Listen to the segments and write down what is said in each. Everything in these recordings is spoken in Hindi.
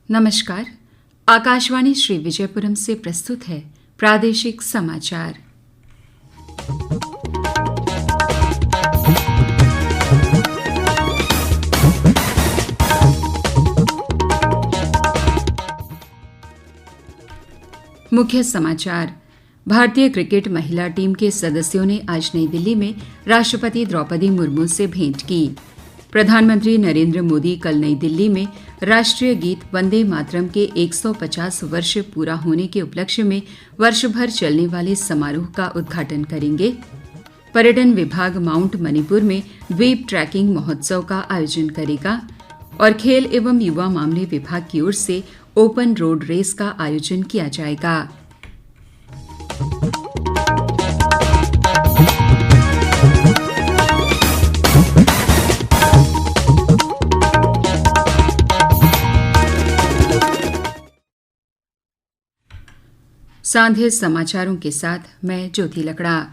नमस्कार। आकाशवाणी श्री विजयपुरम से प्रस्तुत है प्रादेशिक समाचार। मुख्य समाचार। भारतीय क्रिकेट महिला टीम के सदस्यों ने आज नई दिल्ली में राष्ट्रपति द्रौपदी मुर्मू से भेंट की। प्रधानमंत्री नरेंद्र मोदी कल नई दिल्ली में राष्ट्रीय गीत वंदे मातरम के 150 वर्ष पूरा होने के उपलक्ष्य में वर्ष भर चलने वाले समारोह का उद्घाटन करेंगे। पर्यटन विभाग माउंट मणिपुर में द्वीप ट्रैकिंग महोत्सव का आयोजन करेगा और खेल एवं युवा मामले विभाग की ओर से ओपन रोड रेस का आयोजन किया जाएगा। सांध्य समाचारों के साथ मैं ज्योति लकड़ा।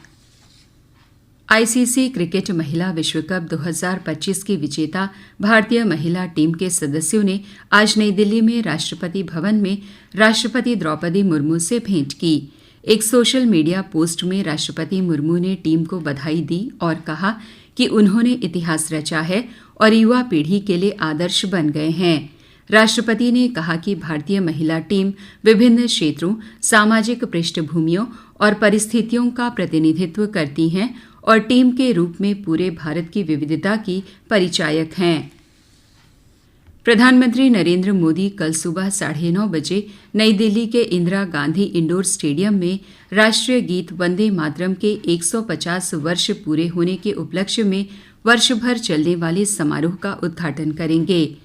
आईसीसी क्रिकेट महिला विश्व कप 2025 की विजेता भारतीय महिला टीम के सदस्यों ने आज नई दिल्ली में राष्ट्रपति भवन में राष्ट्रपति द्रौपदी मुर्मू से भेंट की। एक सोशल मीडिया पोस्ट में राष्ट्रपति मुर्मू ने टीम को बधाई दी और कहा कि उन्होंने इतिहास रचा है और युवा पीढ़ी के लिए आदर्श बन गए हैं। राष्ट्रपति ने कहा कि भारतीय महिला टीम विभिन्न क्षेत्रों, सामाजिक पृष्ठभूमियों और परिस्थितियों का प्रतिनिधित्व करती हैं और टीम के रूप में पूरे भारत की विविधता की परिचायक हैं। प्रधानमंत्री नरेंद्र मोदी कल सुबह 9:30 बजे नई दिल्ली के इंदिरा गांधी इंडोर स्टेडियम में राष्ट्रीय गीत वंदे मातरम के 150 वर्ष पूरे होने के उपलक्ष्य में वर्ष भर चलने वाले समारोह का उद्घाटन करेंगे।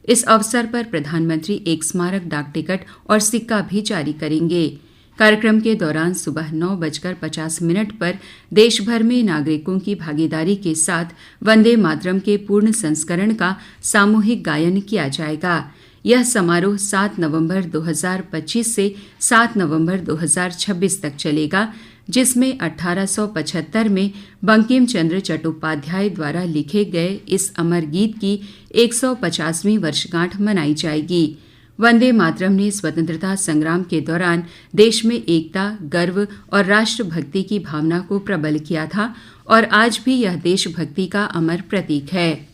इस अवसर पर प्रधानमंत्री एक स्मारक डाक टिकट और सिक्का भी जारी करेंगे। कार्यक्रम के दौरान सुबह 9:50 पर देश भर में नागरिकों की भागीदारी के साथ वंदे मातरम के पूर्ण संस्करण का सामूहिक गायन किया जाएगा। यह समारोह 7 नवंबर 2025 से 7 नवंबर 2026 तक चलेगा, जिसमें 1875 में बंकिम चंद्र चट्टोपाध्याय द्वारा लिखे गए इस अमर गीत की 150वीं वर्षगांठ मनाई जाएगी। वंदे मातरम ने स्वतंत्रता संग्राम के दौरान देश में एकता, गर्व और राष्ट्रभक्ति की भावना को प्रबल किया था और आज भी यह देशभक्ति का अमर प्रतीक है।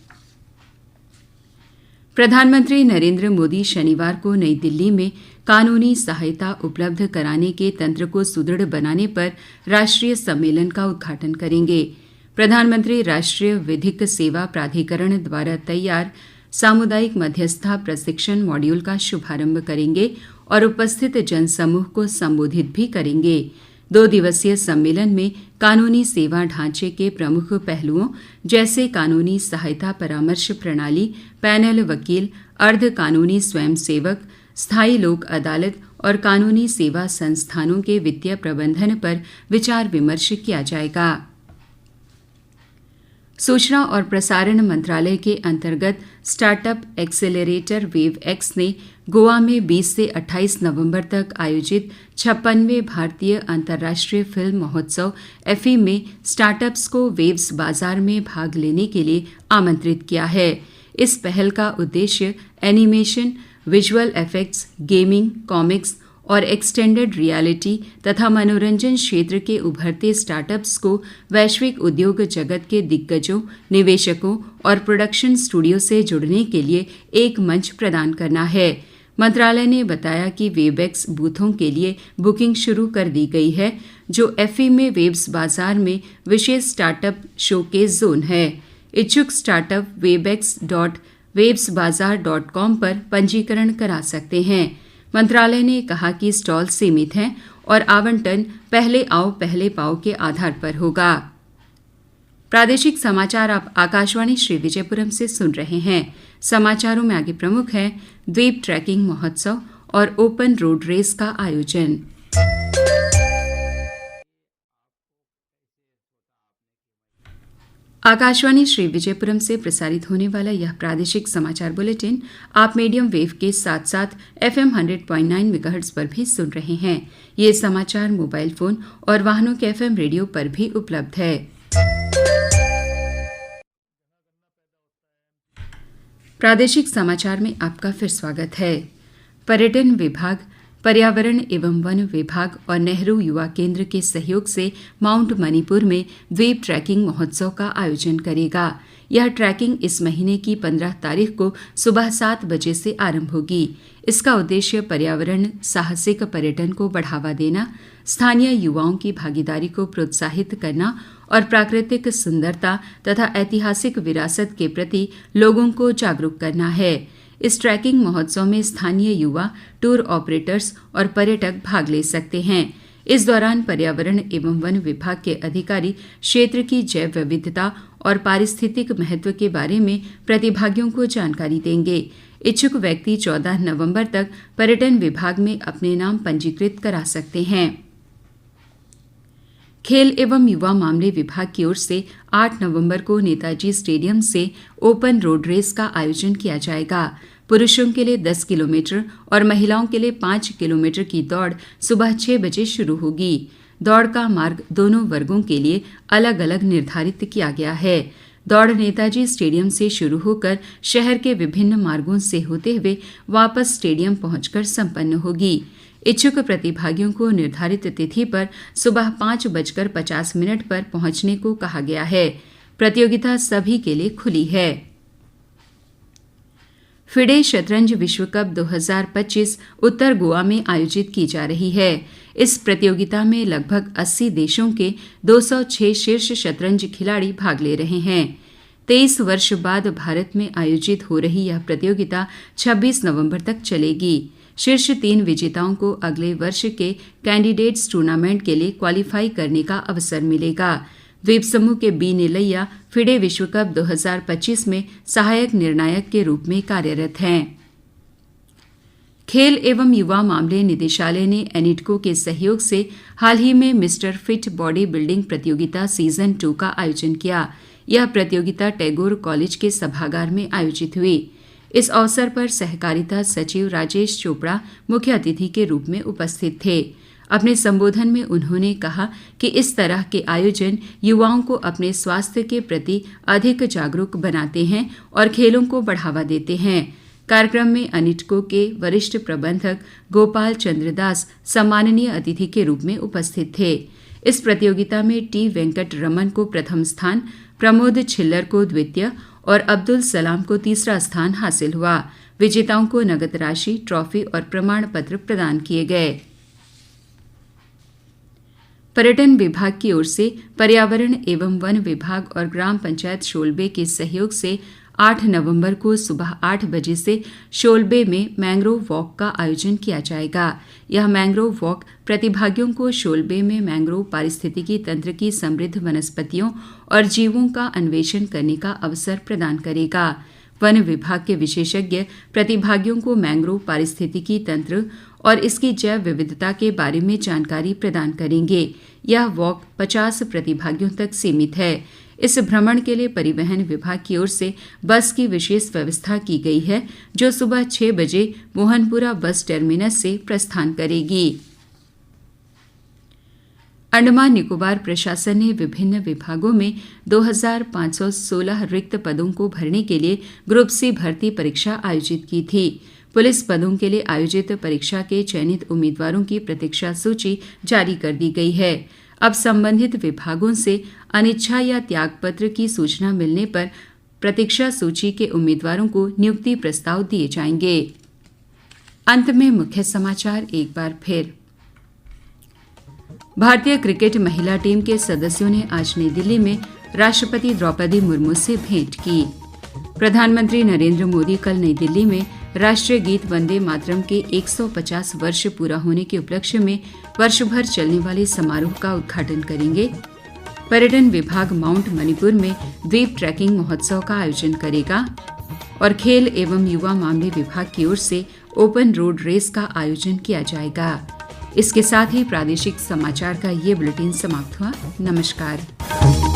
प्रधानमंत्री नरेंद्र मोदी शनिवार को नई दिल्ली में कानूनी सहायता उपलब्ध कराने के तंत्र को सुदृढ़ बनाने पर राष्ट्रीय सम्मेलन का उद्घाटन करेंगे। प्रधानमंत्री राष्ट्रीय विधिक सेवा प्राधिकरण द्वारा तैयार सामुदायिक मध्यस्थता प्रशिक्षण मॉड्यूल का शुभारंभ करेंगे और उपस्थित जनसमूह को संबोधित भी करेंगे। 2 दिवसीय सम्मेलन में कानूनी सेवा ढांचे के प्रमुख पहलुओं जैसे कानूनी सहायता परामर्श प्रणाली, पैनल वकील, अर्ध कानूनी स्वयंसेवक, स्थायी लोक अदालत और कानूनी सेवा संस्थानों के वित्तीय प्रबंधन पर विचार विमर्श किया जाएगा। सूचना और प्रसारण मंत्रालय के अंतर्गत स्टार्टअप एक्सेलरेटर वेव एक्स ने गोवा में 20 से 28 नवंबर तक आयोजित 56वें भारतीय अंतर्राष्ट्रीय फिल्म महोत्सव एफी में स्टार्टअप्स को वेव्स बाजार में भाग लेने के लिए आमंत्रित किया है। इस पहल का उद्देश्य animation, visual effects, gaming, comics और एक्सटेंडेड रियलिटी तथा मनोरंजन क्षेत्र के उभरते स्टार्टअप्स को वैश्विक उद्योग जगत के दिग्गजों, निवेशकों और प्रोडक्शन स्टूडियो से जुड़ने के लिए एक मंच प्रदान करना है। मंत्रालय ने बताया कि वेबएक्स बूथों के लिए बुकिंग शुरू कर दी गई है, जो एफई में वेब्स बाजार में विशेष स्टार्टअप शोकेस जोन है। इच्छुक स्टार्टअप webex.websbazaar.com पर पंजीकरण करा सकते हैं। मंत्रालय ने कहा कि स्टॉल सीमित हैं और आवंटन पहले आओ पहले पाओ के आधार पर होगा। प्रादेशिक समाचार आप आकाशवाणी श्री विजयपुरम से सुन रहे हैं। समाचारों में आगे प्रमुख है द्वीप ट्रैकिंग महोत्सव और ओपन रोड रेस का आयोजन। आकाशवाणी श्री विजयपुरम से प्रसारित होने वाला यह प्रादेशिक समाचार बुलेटिन आप मीडियम वेव के साथ साथ FM 100.9 मेगाहर्ट्ज पर भी सुन रहे हैं। ये समाचार मोबाइल फोन और वाहनों के FM रेडियो पर भी उपलब्ध है। प्रादेशिक समाचार में आपका फिर स्वागत है। पर्यटन विभाग, पर्यावरण एवं वन विभाग और नेहरू युवा केंद्र के सहयोग से माउंट मणिपुर में द्वीप ट्रैकिंग महोत्सव का आयोजन करेगा। यह ट्रैकिंग इस महीने की 15 तारीख को सुबह 7 बजे से आरंभ होगी। इसका उद्देश्य पर्यावरण साहसिक पर्यटन को बढ़ावा देना, स्थानीय युवाओं की भागीदारी को प्रोत्साहित करना और प्राकृतिक सुंदरता तथा ऐतिहासिक विरासत के प्रति लोगों को जागरूक करना है। इस ट्रैकिंग महोत्सव में स्थानीय युवा, टूर ऑपरेटर्स और पर्यटक भाग ले सकते हैं। इस दौरान पर्यावरण एवं वन विभाग के अधिकारी क्षेत्र की जैव विविधता और पारिस्थितिक महत्व के बारे में प्रतिभागियों को जानकारी देंगे। इच्छुक व्यक्ति 14 नवंबर तक पर्यटन विभाग में अपने नाम पंजीकृत करा सकते हैं। खेल एवं युवा मामले विभाग की ओर से 8 नवंबर को नेताजी स्टेडियम से ओपन रोड रेस का आयोजन किया जाएगा। पुरुषों के लिए 10 किलोमीटर और महिलाओं के लिए 5 किलोमीटर की दौड़ सुबह 6 बजे शुरू होगी। दौड़ का मार्ग दोनों वर्गों के लिए अलग अलग निर्धारित किया गया है। दौड़ नेताजी स्टेडियम से शुरू होकर शहर के विभिन्न मार्गों से होते हुए वापस स्टेडियम पहुंचकर संपन्न होगी। इच्छुक प्रतिभागियों को निर्धारित तिथि पर सुबह 5:50 पर पहुंचने को कहा गया है। प्रतियोगिता सभी के लिए खुली है। फिडे शतरंज विश्व कप 2025 उत्तर गोवा में आयोजित की जा रही है। इस प्रतियोगिता में लगभग 80 देशों के 206 शीर्ष शतरंज खिलाड़ी भाग ले रहे हैं। 23 वर्ष बाद भारत में आयोजित हो रही यह प्रतियोगिता 26 नवंबर तक चलेगी। शीर्ष 3 विजेताओं को अगले वर्ष के कैंडिडेट्स टूर्नामेंट के लिए क्वालिफाई करने का अवसर मिलेगा। द्वीप समूह के बी निलैया फिडे विश्व कप 2025 में सहायक निर्णायक के रूप में कार्यरत हैं। खेल एवं युवा मामले निदेशालय ने एनिटको के सहयोग से हाल ही में मिस्टर फिट बॉडी बिल्डिंग प्रतियोगिता सीजन 2 का आयोजन किया। यह प्रतियोगिता टैगोर कॉलेज के सभागार में आयोजित हुई। इस अवसर पर सहकारिता सचिव राजेश चोपड़ा मुख्य अतिथि के रूप में उपस्थित थे। अपने संबोधन में उन्होंने कहा कि इस तरह के आयोजन युवाओं को अपने स्वास्थ्य के प्रति अधिक जागरूक बनाते हैं और खेलों को बढ़ावा देते हैं। कार्यक्रम में अनिटको के वरिष्ठ प्रबंधक गोपाल चंद्र दास सम्माननीय अतिथि के रूप में उपस्थित थे। इस प्रतियोगिता में टी वेंकट रमन को प्रथम स्थान, प्रमोद छिल्लर को द्वितीय और अब्दुल सलाम को तीसरा स्थान हासिल हुआ। विजेताओं को नगद राशि, ट्रॉफी और प्रमाण पत्र प्रदान किए गए। पर्यटन विभाग की ओर से पर्यावरण एवं वन विभाग और ग्राम पंचायत शोलबे के सहयोग से 8 नवंबर को सुबह 8 बजे से शोलबे में मैंग्रोव वॉक का आयोजन किया जाएगा। यह मैंग्रोव वॉक प्रतिभागियों को शोलबे में मैंग्रोव पारिस्थितिकी तंत्र की समृद्ध वनस्पतियों और जीवों का अन्वेषण करने का अवसर प्रदान करेगा। वन विभाग के विशेषज्ञ प्रतिभागियों को मैंग्रोव पारिस्थितिकी तंत्र और इसकी जैव विविधता के बारे में जानकारी प्रदान करेंगे। यह वॉक 50 प्रतिभागियों तक सीमित है। इस भ्रमण के लिए परिवहन विभाग की ओर से बस की विशेष व्यवस्था की गई है, जो सुबह 6 बजे मोहनपुरा बस टर्मिनस से प्रस्थान करेगी। अंडमान निकोबार प्रशासन ने विभिन्न विभागों में 2516 रिक्त पदों को भरने के लिए ग्रुप सी भर्ती परीक्षा आयोजित की थी। पुलिस पदों के लिए आयोजित परीक्षा के चयनित उम्मीदवारों की प्रतीक्षा सूची जारी कर दी गई है। अब संबंधित विभागों से अनिच्छा या त्यागपत्र की सूचना मिलने पर प्रतीक्षा सूची के उम्मीदवारों को नियुक्ति प्रस्ताव दिए जाएंगे। अंत में मुख्य समाचार एक बार फिर। भारतीय क्रिकेट महिला टीम के सदस्यों ने आज नई दिल्ली में राष्ट्रपति द्रौपदी मुर्मू से भेंट की। प्रधानमंत्री नरेंद्र मोदी कल नई दिल्ली में राष्ट्रीय गीत वंदे मातरम के 150 वर्ष पूरा होने के उपलक्ष्य में वर्ष भर चलने वाले समारोह का उद्घाटन करेंगे। पर्यटन विभाग माउंट मणिपुर में द्वीप ट्रैकिंग महोत्सव का आयोजन करेगा और खेल एवं युवा मामले विभाग की ओर से ओपन रोड रेस का आयोजन किया जाएगा। इसके साथ ही प्रादेशिक समाचार का ये बुलेटिन समाप्त हुआ। नमस्कार।